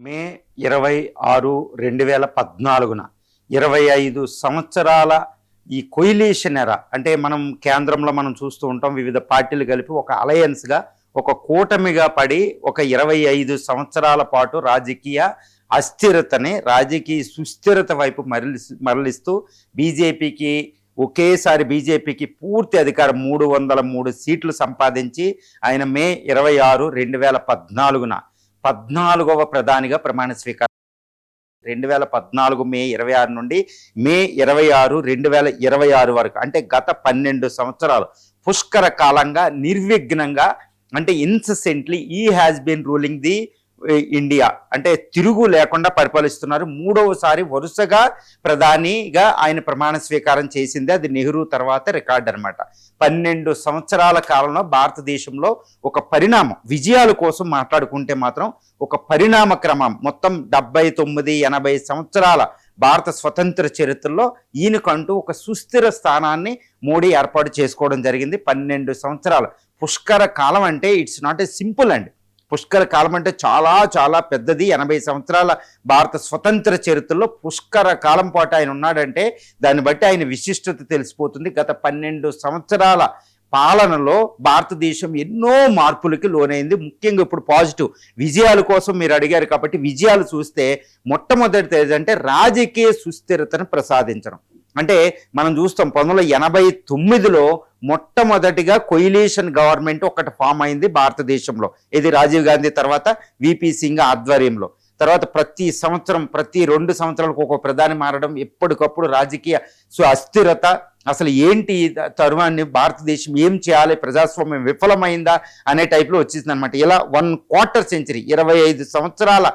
మే 26, 2014 25 సంవత్సరాల ఈ కొయిలీషన్ ఎరా అంటే మనం కేంద్రంలో మనం చూస్తూ ఉంటాం. వివిధ పార్టీలు కలిపి ఒక అలయన్స్గా ఒక కూటమిగా పడి ఒక 25 సంవత్సరాల పాటు రాజకీయ అస్థిరతని రాజకీయ సుస్థిరత వైపు మరలిస్తూ బీజేపీకి ఒకేసారి పూర్తి అధికారం 303 సీట్లు సంపాదించి ఆయన మే 26, 2014 14వ ప్రధానిగా ప్రమాణ స్వీకారం 2014 మే 26 నుండి మే 26, 2026 వరకు అంటే గత 12 సంవత్సరాలు పుష్కర కాలంగా నిర్విఘ్నంగా అంటే ఇన్సెసెంట్లీ ఈ has been ruling the India అంటే తిరుగు లేకుండా పరిపాలిస్తున్నారు. మూడవసారి వరుసగా ప్రధానిగా ఆయన ప్రమాణ స్వీకారం చేసింది. అది నెహ్రూ తర్వాత రికార్డ్ అనమాట. 12 సంవత్సరాల కాలంలో భారతదేశంలో ఒక పరిణామం, విజయాల కోసం మాట్లాడుకుంటే మాత్రం ఒక పరిణామ క్రమం మొత్తం 79-80 సంవత్సరాల భారత స్వతంత్ర చరిత్రలో ఈయనకంటూ ఒక సుస్థిర స్థానాన్ని మోడీ ఏర్పాటు చేసుకోవడం జరిగింది. 12 సంవత్సరాలు పుష్కర కాలం అంటే ఇట్స్ నాట్ ఏ సింపుల్ అండి. పుష్కర కాలం అంటే చాలా చాలా పెద్దది. 80 సంవత్సరాల భారత స్వతంత్ర చరిత్రలో పుష్కర కాలం పాటు ఆయన ఉన్నాడంటే దాన్ని బట్టి ఆయన విశిష్టత తెలిసిపోతుంది. గత 12 సంవత్సరాల పాలనలో భారతదేశం ఎన్నో మార్పులకి లోనైంది. ముఖ్యంగా ఇప్పుడు పాజిటివ్ విజయాల కోసం మీరు అడిగారు కాబట్టి విజయాలు చూస్తే మొట్టమొదటిది ఏంటంటే రాజకీయ సుస్థిరతను ప్రసాదించడం. అంటే మనం చూస్తాం 1989లో మొట్టమొదటిగా కొయిలీషన్ గవర్నమెంట్ ఒకటి ఫామ్ అయింది భారతదేశంలో. ఇది రాజీవ్ గాంధీ తర్వాత విపి సింగ్ ఆధ్వర్యంలో. తర్వాత ప్రతి సంవత్సరం ప్రతి 2 సంవత్సరాలకు ఒక ప్రధాని మారడం, ఎప్పటికప్పుడు రాజకీయ అస్థిరత, అసలు ఏంటి తరువాన్ని భారతదేశం ఏం చేయాలి, ప్రజాస్వామ్యం విఫలమైందా అనే టైప్లో వచ్చేసింది అనమాట. ఇలా 1/4 సెంచరీ 25 సంవత్సరాల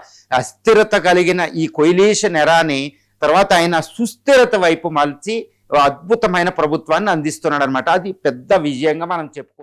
అస్థిరత కలిగిన ఈ కొయిలీషన్ ఎరాని తర్వాత ఆయన సుస్థిరత వైపు మలిచి అద్భుతమైన ప్రభుత్వాన్ని అందిస్తున్నాడు అనమాట. అది పెద్ద విజయంగా మనం చెప్పుకోవచ్చు.